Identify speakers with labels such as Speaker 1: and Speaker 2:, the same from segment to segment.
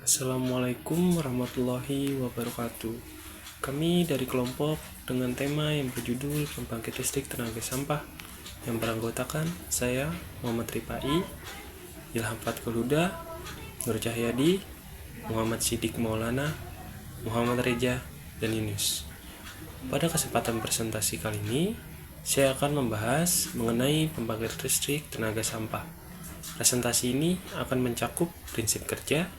Speaker 1: Assalamualaikum warahmatullahi wabarakatuh. Kami dari kelompok dengan tema yang berjudul Pembangkit Listrik Tenaga Sampah yang beranggotakan saya, Muhammad Ripai, Ilham Fatkul Huda, Nur Cahyadi, Muhammad Siddiq Maulana, Muhammad Reja, dan Yunus. Pada kesempatan presentasi kali ini, saya akan membahas mengenai pembangkit listrik tenaga sampah. Presentasi ini akan mencakup prinsip kerja,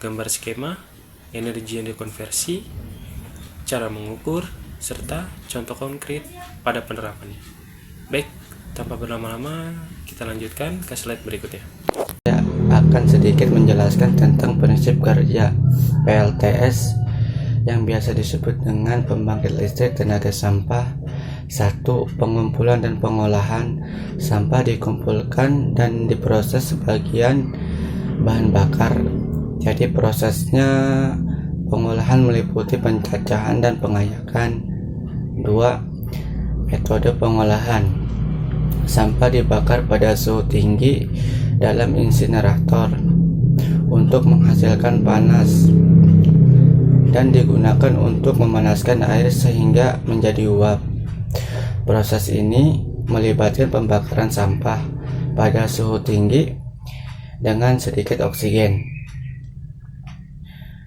Speaker 1: gambar skema, energi yang dikonversi, cara mengukur, serta contoh konkret pada penerapannya. Baik, tanpa berlama-lama, kita lanjutkan ke slide berikutnya.
Speaker 2: Saya akan sedikit menjelaskan tentang prinsip kerja PLTS yang biasa disebut dengan pembangkit listrik tenaga sampah. 1. Pengumpulan dan pengolahan. Sampah dikumpulkan dan diproses sebagian bahan bakar. Jadi prosesnya pengolahan meliputi pencacahan dan pengayakan. 2. Metode pengolahan. Sampah dibakar pada suhu tinggi dalam insinerator untuk menghasilkan panas dan digunakan untuk memanaskan air sehingga menjadi uap. Proses ini melibatkan pembakaran sampah pada suhu tinggi dengan sedikit oksigen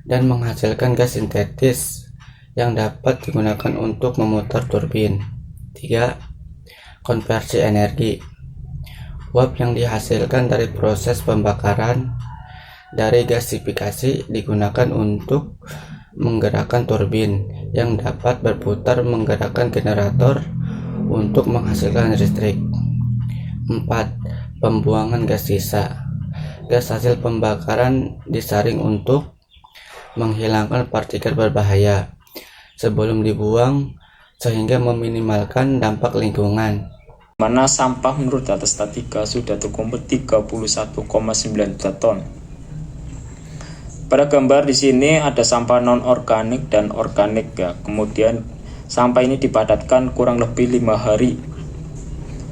Speaker 2: dan menghasilkan gas sintetis yang dapat digunakan untuk memutar turbin. 3. Konversi energi. Uap yang dihasilkan dari proses pembakaran dari gasifikasi digunakan untuk menggerakkan turbin yang dapat berputar menggerakkan generator untuk menghasilkan listrik. 4. Pembuangan gas sisa. Gas hasil pembakaran disaring untuk menghilangkan partikel berbahaya sebelum dibuang sehingga meminimalkan dampak lingkungan.
Speaker 3: Mana sampah menurut data statika sudah terkumpul 31,9 juta ton. Pada gambar di sini ada sampah non organik dan organik ya. Kemudian sampah ini dipadatkan kurang lebih 5 hari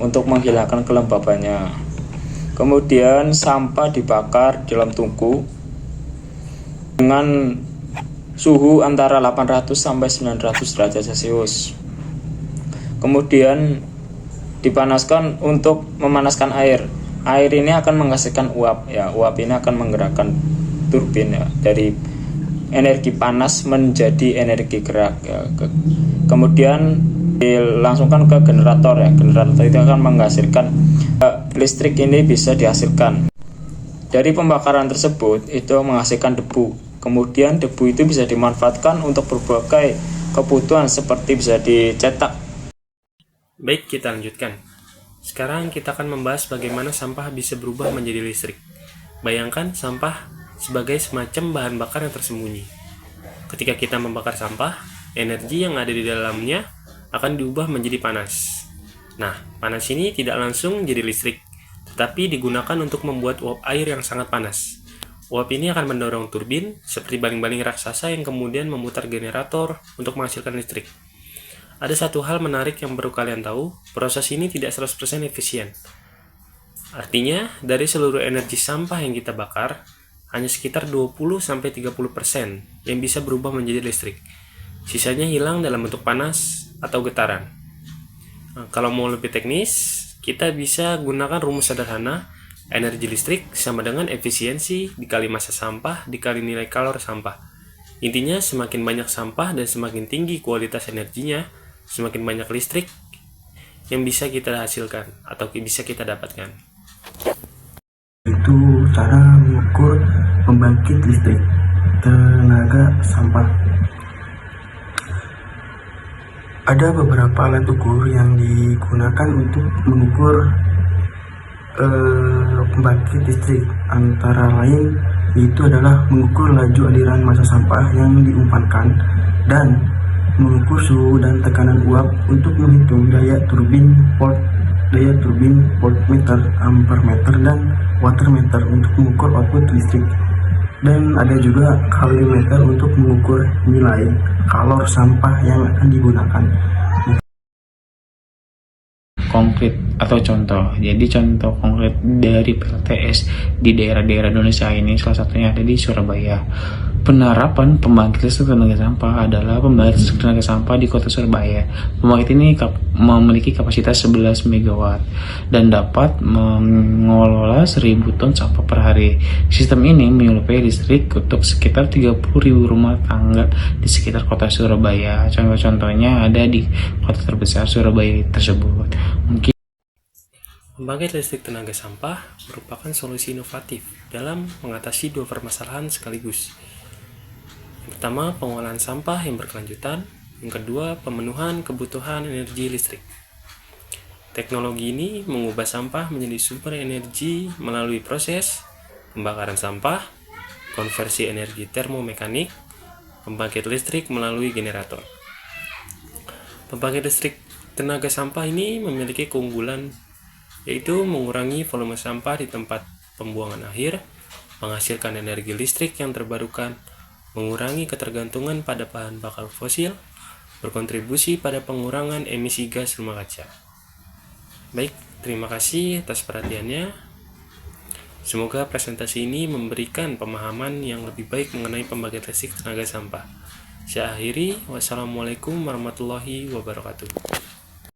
Speaker 3: untuk menghilangkan kelembabannya. Kemudian sampah dibakar di dalam tungku dengan suhu antara 800 sampai 900 derajat Celcius. Kemudian dipanaskan untuk memanaskan air. Air ini akan menghasilkan uap ya. Uap ini akan menggerakkan turbin ya, dari energi panas menjadi energi gerak ya. Kemudian dilangsungkan ke generator ya. Generator itu akan menghasilkan listrik ini bisa dihasilkan. Dari pembakaran tersebut itu menghasilkan debu. Kemudian debu itu bisa dimanfaatkan untuk berbagai kebutuhan seperti bisa dicetak.
Speaker 1: Baik, kita lanjutkan. Sekarang kita akan membahas bagaimana sampah bisa berubah menjadi listrik. Bayangkan sampah sebagai semacam bahan bakar yang tersembunyi. Ketika kita membakar sampah, energi yang ada di dalamnya akan diubah menjadi panas. Nah, panas ini tidak langsung jadi listrik, tetapi digunakan untuk membuat uap air yang sangat panas. Uap ini akan mendorong turbin seperti baling-baling raksasa yang kemudian memutar generator untuk menghasilkan listrik. Ada satu hal menarik yang perlu kalian tahu, proses ini tidak 100% efisien. Artinya, dari seluruh energi sampah yang kita bakar, hanya sekitar 20-30% yang bisa berubah menjadi listrik. Sisanya hilang dalam bentuk panas atau getaran. Nah, kalau mau lebih teknis, kita bisa gunakan rumus sederhana. Energi listrik sama dengan efisiensi dikali massa sampah dikali nilai kalor sampah. Intinya semakin banyak sampah dan semakin tinggi kualitas energinya, semakin banyak listrik yang bisa kita hasilkan atau bisa kita dapatkan.
Speaker 4: Itu cara mengukur pembangkit listrik tenaga sampah. Ada beberapa alat ukur yang digunakan untuk mengukur pembangkit listrik, antara lain itu adalah mengukur laju aliran massa sampah yang diumpankan dan mengukur suhu dan tekanan uap untuk menghitung daya turbin voltmeter, ampermeter, dan wattmeter untuk mengukur output listrik, dan ada juga kalorimeter untuk mengukur nilai kalor sampah yang akan digunakan.
Speaker 5: konkret atau contoh. Jadi contoh konkret dari PLTS di daerah-daerah Indonesia ini salah satunya ada di Surabaya. Penerapan pembangkit listrik tenaga sampah adalah pembangkit listrik tenaga sampah di kota Surabaya. Pembangkit ini memiliki kapasitas 11 MW dan dapat mengelola 1000 ton sampah per hari. Sistem ini menyuplai listrik untuk sekitar 30.000 rumah tangga di sekitar kota Surabaya. Contoh-contohnya ada di kota terbesar Surabaya tersebut. Mungkin
Speaker 1: Pembangkit listrik tenaga sampah merupakan solusi inovatif dalam mengatasi dua permasalahan sekaligus. Yang pertama, pengolahan sampah yang berkelanjutan. Yang kedua, pemenuhan kebutuhan energi listrik. Teknologi ini mengubah sampah menjadi sumber energi melalui proses pembakaran sampah, konversi energi termomekanik, pembangkit listrik melalui generator. Pembangkit listrik tenaga sampah ini memiliki keunggulan, yaitu mengurangi volume sampah di tempat pembuangan akhir, menghasilkan energi listrik yang terbarukan, mengurangi ketergantungan pada bahan bakar fosil, berkontribusi pada pengurangan emisi gas rumah kaca. Baik, terima kasih atas perhatiannya. Semoga presentasi ini memberikan pemahaman yang lebih baik mengenai pembangkit listrik tenaga sampah. Saya akhiri, wassalamualaikum warahmatullahi wabarakatuh.